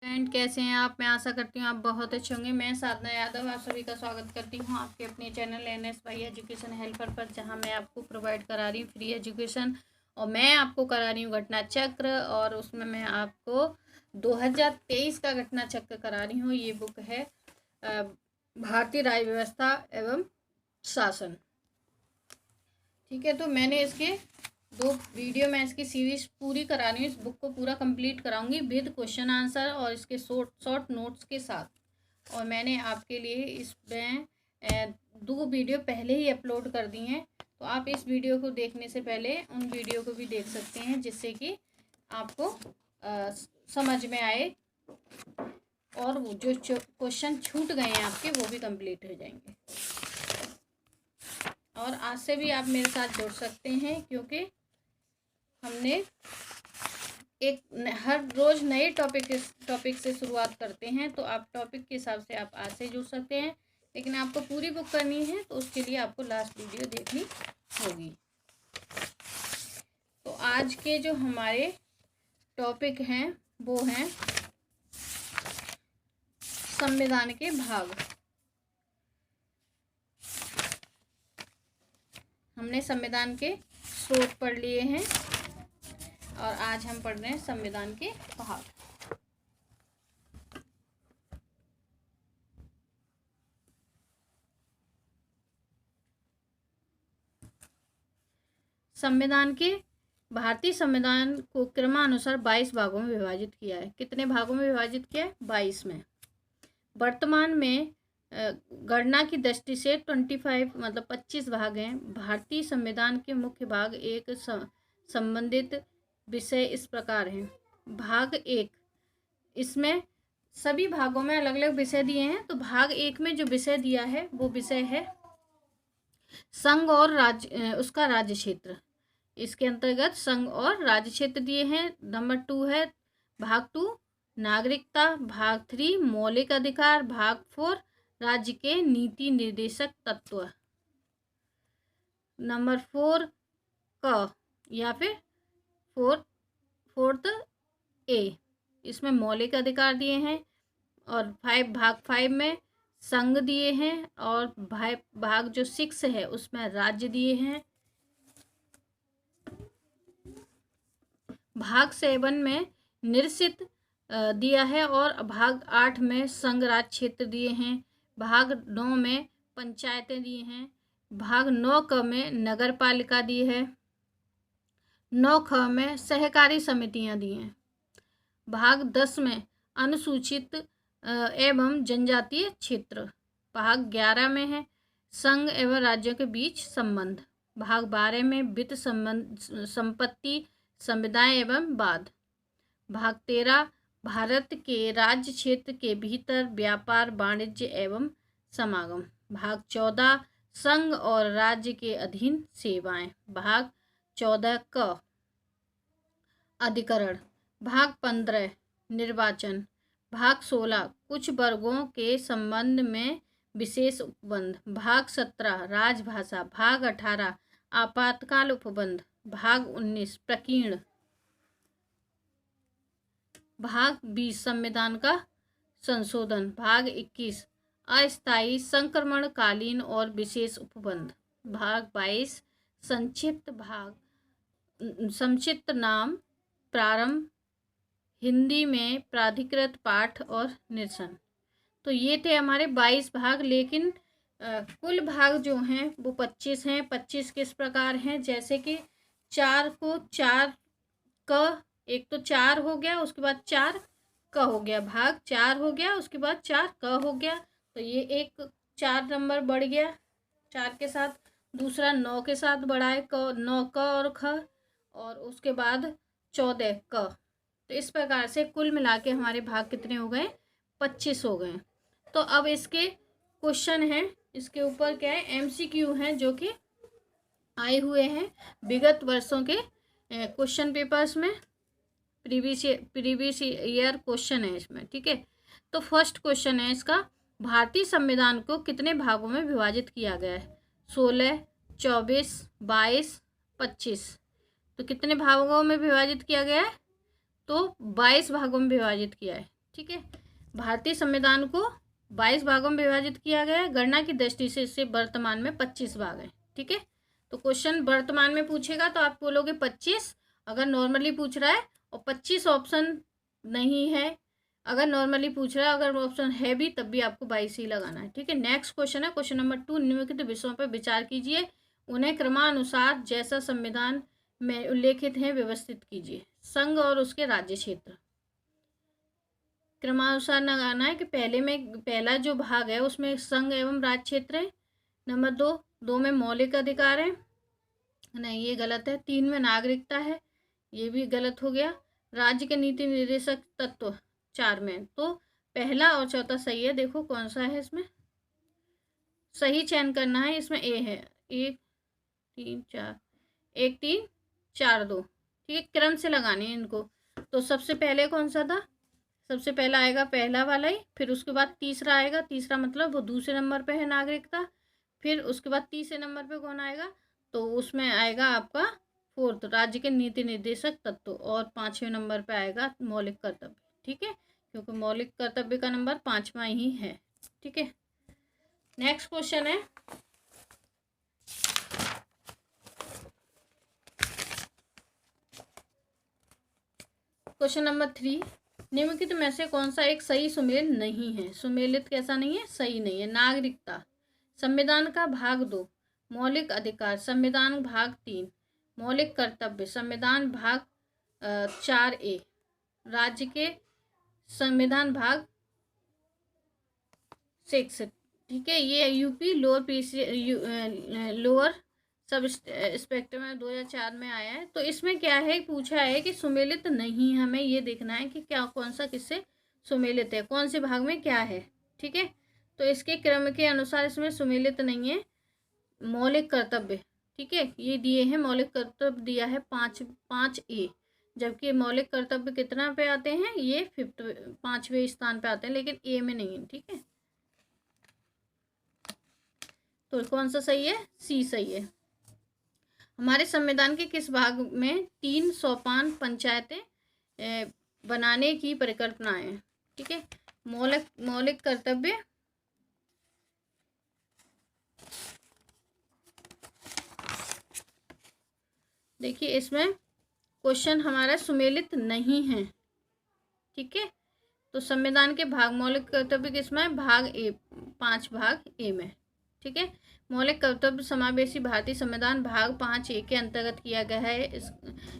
Friend, कैसे हैं आप? मैं आशा करती हूँ आप बहुत अच्छे होंगे। मैं साधना यादव आप सभी का स्वागत करती हूँ आपके अपने चैनल NS भाई एजुकेशन हेल्पर पर, जहाँ मैं आपको प्रोवाइड करा रही हूँ फ्री एजुकेशन। और मैं आपको करा रही हूँ घटना चक्र, और उसमें मैं आपको 2023 का घटना चक्र करा रही हूँ। ये बुक है भारतीय राज्य व्यवस्था एवं शासन। ठीक है, तो मैंने इसके 2 वीडियो में इसकी सीरीज पूरी करा रही हूँ। इस बुक को पूरा कंप्लीट कराऊंगी विद क्वेश्चन आंसर और इसके शॉर्ट नोट्स के साथ। और मैंने आपके लिए इसमें 2 वीडियो पहले ही अपलोड कर दी हैं, तो आप इस वीडियो को देखने से पहले उन वीडियो को भी देख सकते हैं, जिससे कि आपको समझ में आए और वो जो क्वेश्चन छूट गए हैं आपके, वो भी कंप्लीट हो जाएंगे। और आज से भी आप मेरे साथ जुड़ सकते हैं, क्योंकि हमने हर रोज़ नए टॉपिक से शुरुआत करते हैं। तो आप टॉपिक के हिसाब से आप आज से जुड़ सकते हैं, लेकिन आपको पूरी बुक करनी है तो उसके लिए आपको लास्ट वीडियो देखनी होगी। तो आज के जो हमारे टॉपिक हैं वो हैं संविधान के भाग। हमने संविधान के स्रोत पढ़ लिए हैं और आज हम पढ़ रहे हैं संविधान के भाग। भारतीय संविधान को क्रमानुसार 22 भागों में विभाजित किया है। कितने भागों में विभाजित किया है? 22 में। वर्तमान में गणना की दृष्टि से 25 भाग हैं। भारतीय संविधान के मुख्य भाग एक संबंधित विषय इस प्रकार हैं। भाग 1, इसमें सभी भागों में अलग अलग विषय दिए हैं। तो भाग 1 में जो विषय दिया है वो विषय है संघ और राज्य, उसका राज्य क्षेत्र। इसके अंतर्गत संघ और राज्य क्षेत्र दिए हैं। नंबर 2 है भाग 2 नागरिकता। भाग 3 मौलिक अधिकार। भाग 4 राज्य के नीति निर्देशक तत्व। नंबर 4 क या फिर 4th ए, इसमें मौलिक अधिकार दिए हैं। और भाग 5 में संघ दिए हैं। और भाग जो 6 है उसमें राज्य दिए हैं। भाग 7 में निश्चित दिया है और भाग 8 में संघ राज्य क्षेत्र दिए हैं। भाग 9 में पंचायतें दिए हैं। भाग 9 क में नगर पालिका दी है। 9 ख में सहकारी समितियां दी हैं। भाग 10 में अनुसूचित एवं जनजातीय क्षेत्र। भाग 11 में है संघ एवं राज्यों के बीच संबंध। भाग 12 में वित्त संपत्ति संविदाएं एवं वाद। भाग 13 भारत के राज्य क्षेत्र के भीतर व्यापार वाणिज्य एवं समागम। भाग 14 संघ और राज्य के अधीन सेवाएं। भाग 14 क अधिकरण। भाग 15 निर्वाचन। भाग 16 कुछ वर्गों के संबंध में विशेष उपबंध। भाग 17 राजभाषा। भाग 18 आपातकाल उपबंध। भाग 19 प्रकीर्ण। भाग 20 संविधान का संशोधन। भाग 21 अस्थायी संक्रमणकालीन और विशेष उपबंध। भाग 22 संक्षिप्त नाम प्रारंभ, हिंदी में प्राधिकृत पाठ और निरसन। तो ये थे हमारे 22 भाग, लेकिन कुल भाग जो हैं वो 25 हैं। 25 किस प्रकार हैं? जैसे कि 4 को 4 क, एक तो 4 हो गया, उसके बाद 4 क हो गया। भाग 4 हो गया, उसके बाद 4 क हो गया। तो ये एक 4 नंबर बढ़ गया 4 के साथ। दूसरा 9 के साथ बढ़ा है 9 क और ख, और उसके बाद 14 क। तो इस प्रकार से कुल मिला के हमारे भाग कितने हो गए? 25 हो गए। तो अब इसके क्वेश्चन हैं, इसके ऊपर क्या है, MCQ हैं, जो कि आए हुए हैं विगत वर्षों के क्वेश्चन पेपर्स में। प्रीवियस ईयर क्वेश्चन है इसमें। ठीक है, तो फर्स्ट क्वेश्चन है इसका, भारतीय संविधान को कितने भागों में विभाजित किया गया है? 16, 24, 22, 25। तो कितने भागों में विभाजित किया गया है? तो 22 भागों में विभाजित किया है। ठीक। ठीक है। भारतीय संविधान को 22 भागों में विभाजित किया गया है। गणना की दृष्टि से इससे वर्तमान में 25 भाग हैं, ठीक है। तो क्वेश्चन वर्तमान में पूछेगा तो आप बोलोगे 25, अगर नॉर्मली पूछ रहा है, और 25 ऑप्शन नहीं है। अगर नॉर्मली पूछ रहा है, अगर ऑप्शन है भी, तब भी आपको 22 ही लगाना है, ठीक है। नेक्स्ट क्वेश्चन है क्वेश्चन नंबर 2, निम्नलिखित विषयों पर विचार कीजिए, उन्हें क्रमानुसार जैसा संविधान में उल्लेखित है व्यवस्थित कीजिए। संघ और उसके राज्य क्षेत्र, क्रमानुसार लगाना है कि पहला जो भाग है उसमें संघ एवं राज्य क्षेत्र है। नंबर 2 में मौलिक अधिकार है, नहीं ये गलत है। 3 में नागरिकता है, ये भी गलत हो गया। राज्य के नीति निर्देशक तत्व 4 में, तो पहला और चौथा सही है। देखो कौन सा है इसमें सही चयन करना है। इसमें ए है, 1 3 4, 1 3 4 2, ठीक है। क्रम से लगानी है इनको। तो सबसे पहले कौन सा था, सबसे पहला आएगा पहला वाला ही, फिर उसके बाद तीसरा आएगा, तीसरा मतलब वो दूसरे नंबर पे है नागरिकता, फिर उसके बाद तीसरे नंबर पे कौन आएगा, तो उसमें आएगा आपका 4th राज्य के नीति निर्देशक तत्व, और 5वें नंबर पे आएगा मौलिक कर्तव्य, ठीक है, क्योंकि मौलिक कर्तव्य का नंबर 5वां ही है, ठीक है। नेक्स्ट क्वेश्चन है क्वेश्चन नंबर 3, निम्नलिखित में से कौन सा एक सही सुमेल नहीं है। सुमेलित कैसा नहीं है, सही नहीं है। नागरिकता, संविधान का भाग 2, मौलिक अधिकार, संविधान भाग 3, मौलिक कर्तव्य, संविधान भाग 4A, राज्य के संविधान भाग 6, ठीक है। ये यूपी लोअर सब इंस्पेक्टर में 2004 में आया है। तो इसमें क्या है, पूछा है कि सुमेलित नहीं, हमें ये देखना है कि क्या कौन सा किससे सुमेलित है, कौन से भाग में क्या है, ठीक है। तो इसके क्रम के अनुसार इसमें सुमेलित नहीं है मौलिक कर्तव्य, ठीक है। ये दिए हैं मौलिक कर्तव्य दिया है 5A, जबकि मौलिक कर्तव्य कितना पे आते हैं, ये 5वें स्थान पे आते हैं, लेकिन ए में नहीं है, ठीक है। तो कौन सा सही है, सी सही है। हमारे संविधान के किस भाग में 3 सोपान पंचायतें बनाने की परिकल्पना है, ठीक है। मौलिक कर्तव्य, देखिए इसमें क्वेश्चन हमारा सुमेलित नहीं है, ठीक है। तो संविधान के भाग मौलिक कर्तव्य किसमें, भाग ए, 5 भाग ए में, ठीक है। मौलिक कर्तव्य समावेशी भारतीय संविधान भाग 5A के अंतर्गत किया गया है।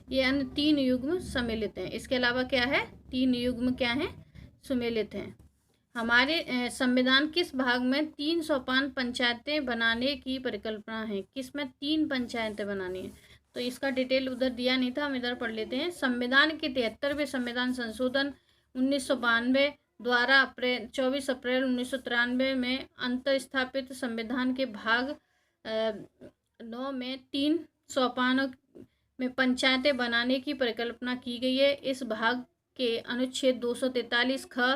ये अन्य 3 युग्म सम्मिलित हैं। इसके अलावा क्या है, 3 युग्म क्या हैं, सुमेलित हैं। हमारे संविधान किस भाग में 3 सोपान पंचायतें बनाने की परिकल्पना है, किस में 3 पंचायतें बनानी है। तो इसका डिटेल उधर दिया नहीं था, हम इधर पढ़ लेते हैं। संविधान के 73वें संविधान संशोधन 1992 द्वारा 24 अप्रैल 1993 में अंतर्स्थापित संविधान के भाग 9 में 3 सोपानों में पंचायतें बनाने की परिकल्पना की गई है। इस भाग के अनुच्छेद 243 ख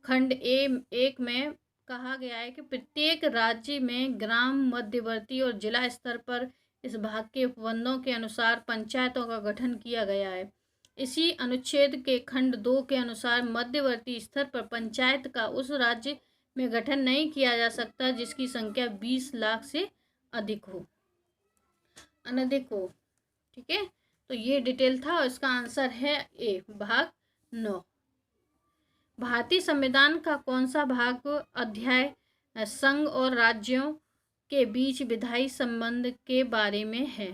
खंड A1 में कहा गया है कि प्रत्येक राज्य में ग्राम, मध्यवर्ती और जिला स्तर पर इस भाग के उपबंधों के अनुसार पंचायतों का गठन किया गया है। इसी अनुच्छेद के खंड 2 के अनुसार मध्यवर्ती स्तर पर पंचायत का उस राज्य में गठन नहीं किया जा सकता जिसकी संख्या 20 लाख से अधिक हो, अनधिक हो, ठीक है। तो ये डिटेल था और इसका आंसर है ए, भाग 9। भारतीय संविधान का कौन सा भाग अध्याय संघ और राज्यों के बीच विधायी संबंध के बारे में है।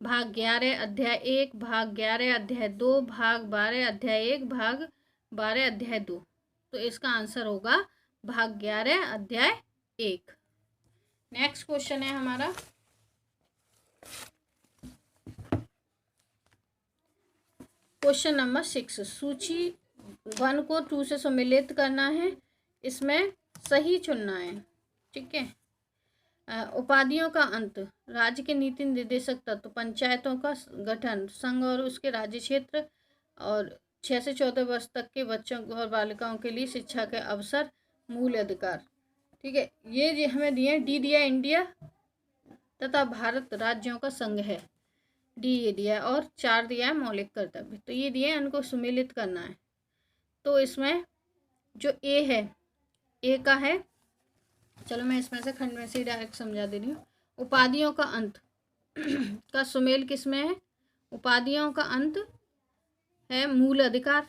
भाग 11 अध्याय 1, भाग 11 अध्याय 2, भाग 12 अध्याय 1, भाग 12 अध्याय 2। तो इसका आंसर होगा भाग 11 अध्याय 1। नेक्स्ट क्वेश्चन है हमारा क्वेश्चन नंबर 6, सूची 1 को 2 से सम्मिलित करना है, इसमें सही चुनना है, ठीक है। उपाधियों का अंत, राज्य के नीति निर्देशक तत्व, पंचायतों का गठन, संघ और उसके राज्य क्षेत्र, और 6 से 14 वर्ष तक के बच्चों और बालिकाओं के लिए शिक्षा के अवसर, मूल अधिकार, ठीक है। ये हमें दिए, डी दिया इंडिया तथा भारत राज्यों का संघ है, डी ये दिया है, और 4 दिया है मौलिक कर्तव्य। तो ये दिए, इनको सुमेलित करना है। तो इसमें जो ए है, ए का है, चलो मैं इसमें से खंड में से डायरेक्ट समझा दे रही हूँ। उपाधियों का अंत का सुमेल किसमें है? उपाधियों का अंत है मूल अधिकार,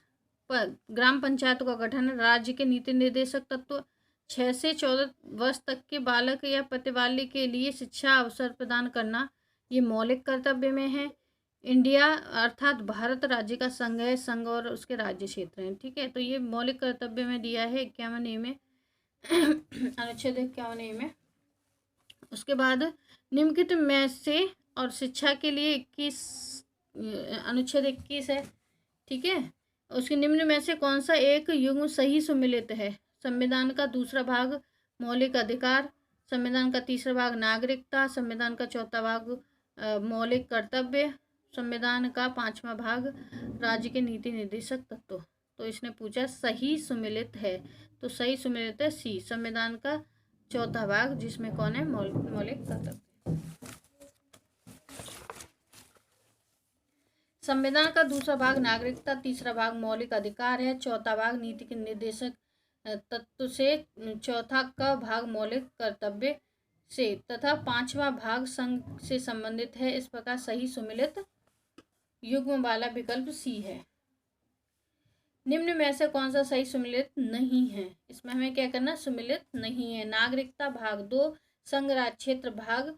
पर ग्राम पंचायतों का गठन, राज्य के नीति निर्देशक तत्व, 6 से 14 वर्ष तक के बालक या प्रतिबाल्य के लिए शिक्षा अवसर प्रदान करना, ये मौलिक कर्तव्य में है। इंडिया अर्थात भारत राज्य का संघ है, संघ और उसके राज्य क्षेत्र हैं, ठीक है। तो ये मौलिक कर्तव्य में दिया है 51 ए में अनुच्छेद 51 ए में। उसके बाद निम्नलिखित में से और शिक्षा के लिए 21 अनुच्छेद 21 है, ठीक है। उसके निम्न में से कौन सा एक युग्म सही सुमेलित है? संविधान का दूसरा भाग मौलिक अधिकार, संविधान का तीसरा भाग नागरिकता, संविधान का चौथा भाग मौलिक कर्तव्य, संविधान का पांचवा भाग राज्य के नीति निर्देशक तत्व। तो इसने पूछा सही सुमेलित है, तो सही सुमेलित है सी, संविधान का चौथा भाग, जिसमें कौन है? मौलिक कर्तव्य। संविधान का दूसरा भाग नागरिकता, तीसरा भाग मौलिक अधिकार है, चौथा भाग नीति के निर्देशक तत्व से, चौथा का भाग मौलिक कर्तव्य से, तथा पांचवा भाग संघ से संबंधित है। इस प्रकार सही सुमेलित युग्म वाला विकल्प सी है। निम्न में से कौन सा सही सुमेलित नहीं है? इसमें हमें क्या करना? सुमेलित नहीं है। नागरिकता भाग 2, संघ राज्य क्षेत्र भाग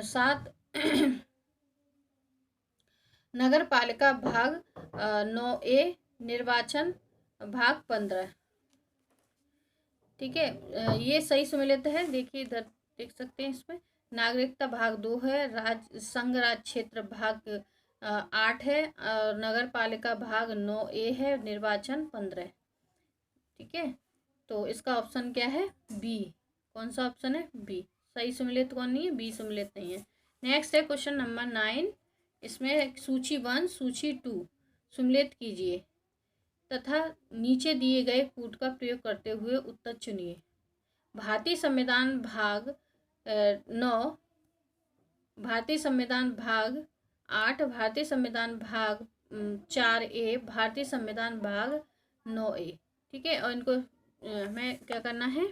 7, नगर पालिका भाग 9A, निर्वाचन भाग 15, ठीक है। ये सही सुमेलित है। देखिए इधर देख सकते हैं, इसमें नागरिकता भाग 2 है, संघ राज्य क्षेत्र भाग 8 है, और नगर पालिका भाग 9A है, निर्वाचन 15, ठीक है। तो इसका ऑप्शन क्या है? बी। कौन सा ऑप्शन है? बी। सही सुमेलित कौन नहीं है? बी सुमेलित नहीं है। नेक्स्ट है क्वेश्चन नंबर 9। इसमें सूची 1 सूची 2 सुमेलित कीजिए तथा नीचे दिए गए कूट का प्रयोग करते हुए उत्तर चुनिए। भारतीय संविधान भाग 9, भारतीय संविधान भाग 8, भारतीय संविधान भाग 4A, भारतीय संविधान भाग 9A, ठीक है। और इनको हमें क्या करना है?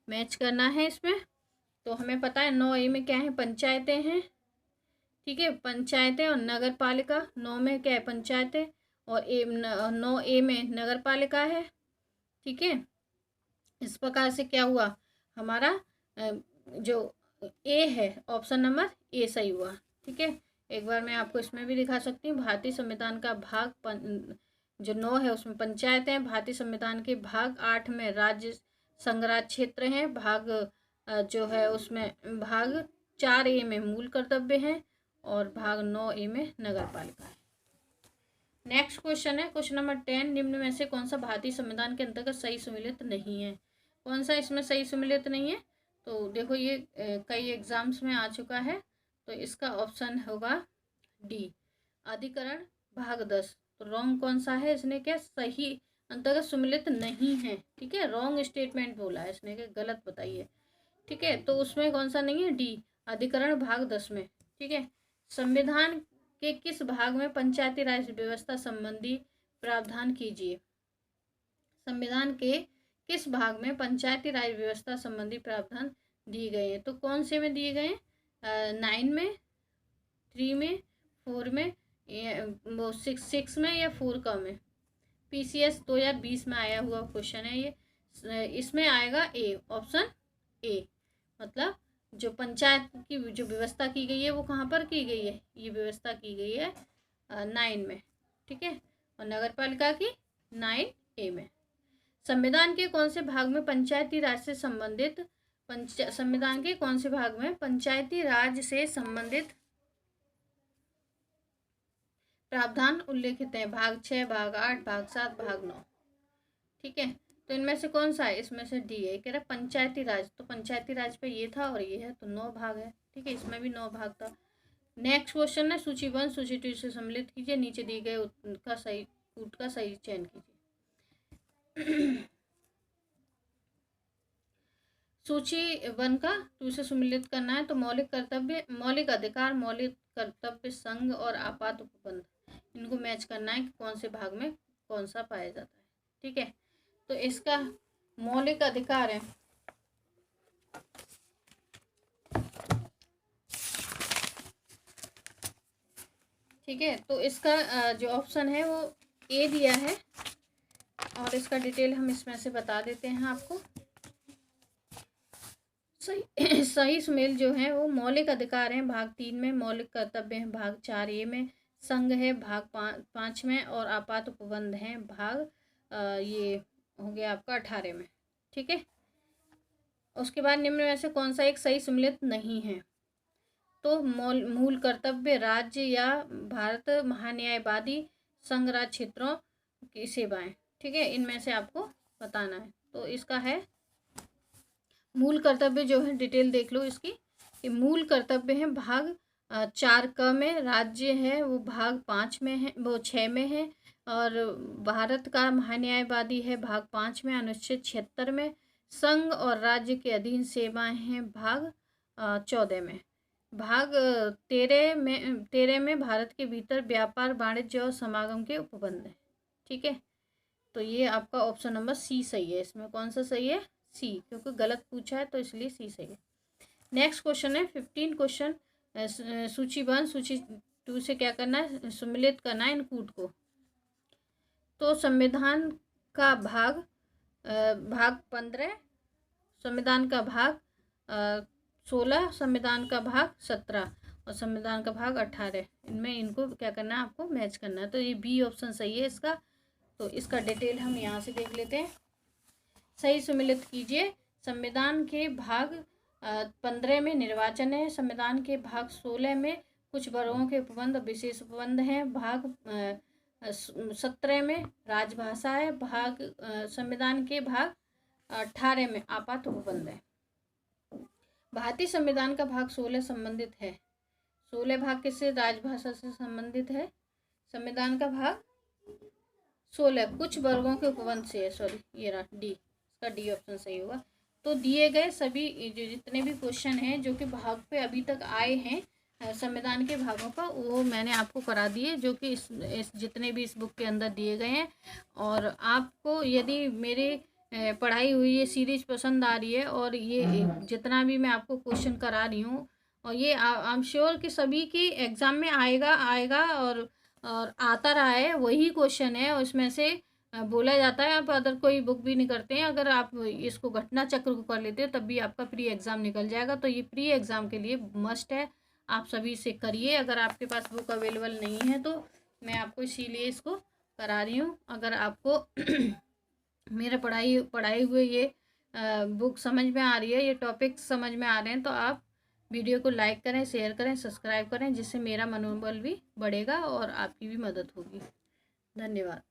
मैच करना है इसमें। तो हमें पता है 9A में क्या है? पंचायतें हैं, ठीक है, पंचायतें और नगर पालिका। 9 में क्या है? पंचायतें, और 9A में नगर पालिका है, ठीक है। इस प्रकार से क्या हुआ? हमारा जो ए है, ऑप्शन नंबर ए सही हुआ, ठीक है। एक बार मैं आपको इसमें भी दिखा सकती हूँ। भारतीय संविधान का भाग जो 9 है उसमें पंचायत है, भारतीय संविधान के भाग 8 में राज्य संघराज्य क्षेत्र हैं, भाग जो है उसमें भाग 4A में मूल कर्तव्य हैं, और भाग 9A में नगर पालिका है। नेक्स्ट क्वेश्चन है क्वेश्चन नंबर 10। निम्न में से कौन सा भारतीय संविधान के अंतर्गत सही सुमेलित नहीं है? कौन सा इसमें सही सुमेलित नहीं है? तो देखो ये कई एग्जाम्स में आ चुका है, तो इसका ऑप्शन होगा डी, अधिकरण भाग 10। तो रॉन्ग कौन सा है? इसने क्या सही अंतर्गत सुमेलित नहीं है, ठीक है। रॉन्ग स्टेटमेंट बोला है इसने, क्या गलत बताइए, ठीक है। तो उसमें कौन सा नहीं है? डी, अधिकरण भाग 10 में, ठीक है। संविधान के किस भाग में पंचायती राज व्यवस्था संबंधी प्रावधान कीजिए? संविधान के किस भाग में पंचायती राज व्यवस्था संबंधी प्रावधान दिए गए हैं? तो कौन से में दिए गए हैं? 9 में, 3 में, 4 में, वो 6 में, या 4 का में? PCS 2020 में आया हुआ क्वेश्चन है ये। इसमें आएगा ए, ऑप्शन ए। मतलब जो पंचायत की जो व्यवस्था की गई है वो कहाँ पर की गई है? ये व्यवस्था की गई है 9 में, ठीक है, और नगर पालिका की 9A में। संविधान के कौन से भाग में पंचायती राज से संबंधित संविधान के कौन से भाग में पंचायती राज से संबंधित प्रावधान उल्लेखित है? भाग 6, भाग 8, भाग 7, भाग 9, ठीक है। तो इनमें से कौन सा है? इसमें से डी है, कह रहा पंचायती राज। तो पंचायती राज पे ये था और ये है, तो 9 भाग है, ठीक है। इसमें भी 9 भाग था। नेक्स्ट क्वेश्चन है सूची 1 सूची 2 से सम्मिलित कीजिए, नीचे दिए गए उनका सही कूट का सही चयन कीजिए। सूची 1 का 2 से सम्मिलित करना है। तो मौलिक कर्तव्य, मौलिक अधिकार, मौलिक कर्तव्य, संघ और आपात उपबंध, इनको मैच करना है कि कौन से भाग में कौन सा पाया जाता है, ठीक है। तो तो इसका मौलिक अधिकार है। ठीक है, तो इसका जो ऑप्शन है वो ए दिया है और इसका डिटेल हम इसमें से बता देते हैं आपको। सही सुमेल जो है वो मौलिक अधिकार है भाग 3 में, मौलिक कर्तव्य है भाग 4 ए में, संघ है भाग 5 में और आपात उपबंध है भाग ये हो गया आपका 18 में। ठीक है, उसके बाद निम्न में से कौन सा एक सही सम्मिलित नहीं है? तो मूल कर्तव्य, राज्य या भारत महान्यायवादी संघ राज्य क्षेत्रों की सेवाएं। ठीक है, इनमें से आपको बताना है। तो इसका है मूल कर्तव्य जो है, डिटेल देख लो इसकी। ये मूल कर्तव्य है भाग 4 क में, राज्य है वो भाग 5 में है, वो 6 में है, और भारत का महान्यायवादी है भाग 5 में अनुच्छेद 76 में, संघ और राज्य के अधीन सेवाएं हैं भाग 14 में, भाग 13 में भारत के भीतर व्यापार वाणिज्य और समागम के उपबंध है। ठीक है, तो ये आपका ऑप्शन नंबर सी सही है। इसमें कौन सा सही है? सी, क्योंकि गलत पूछा है तो इसलिए सी सही है। नेक्स्ट क्वेश्चन है 15 क्वेश्चन सूची 1 सूची 2 से क्या करना है? सम्मिलित करना है इन कूट को। तो संविधान का भाग 15, संविधान का भाग 16, संविधान का भाग 17 और संविधान का भाग 18, इनमें इनको क्या करना है? आपको मैच करना है। तो ये बी ऑप्शन सही है इसका। तो इसका डिटेल हम यहाँ से देख लेते हैं। सही सम्मिलित कीजिए। संविधान के भाग 15 में निर्वाचन है, संविधान के भाग 16 में कुछ वर्गों के उपबंध विशेष उपबंध हैं, भाग 17 में राजभाषा है, भाग संविधान के भाग 18 में आपात उपबंध है। भारतीय संविधान का भाग 16 संबंधित है। 16 भाग किससे? राजभाषा से संबंधित है। संविधान का भाग 16 कुछ वर्गों के उपबंध से है। सॉरी, ये रहा डी, इसका डी ऑप्शन सही होगा। तो दिए गए सभी जो जितने भी क्वेश्चन हैं जो कि भाग पे अभी तक आए हैं संविधान के भागों का, वो मैंने आपको करा दिए, जो कि इस जितने भी इस बुक के अंदर दिए गए हैं। और आपको यदि मेरी पढ़ाई हुई ये सीरीज पसंद आ रही है और ये जितना भी मैं आपको क्वेश्चन करा रही हूँ, और ये आई एम श्योर कि सभी की एग्ज़ाम में आएगा और आता रहा है, वही क्वेश्चन है। और इसमें से बोला जाता है, आप अदर कोई बुक भी नहीं करते हैं, अगर आप इसको घटना चक्र को कर लेते हो तब भी आपका प्री एग्ज़ाम निकल जाएगा। तो ये प्री एग्ज़ाम के लिए मस्ट है, आप सभी इसे करिए। अगर आपके पास बुक अवेलेबल नहीं है तो मैं आपको इसीलिए इसको करा रही हूँ। अगर आपको मेरा पढ़ाई हुए ये बुक समझ में आ रही है, ये टॉपिक समझ में आ रहे हैं, तो आप वीडियो को लाइक करें, शेयर करें, सब्सक्राइब करें, जिससे मेरा मनोबल भी बढ़ेगा और आपकी भी मदद होगी। धन्यवाद।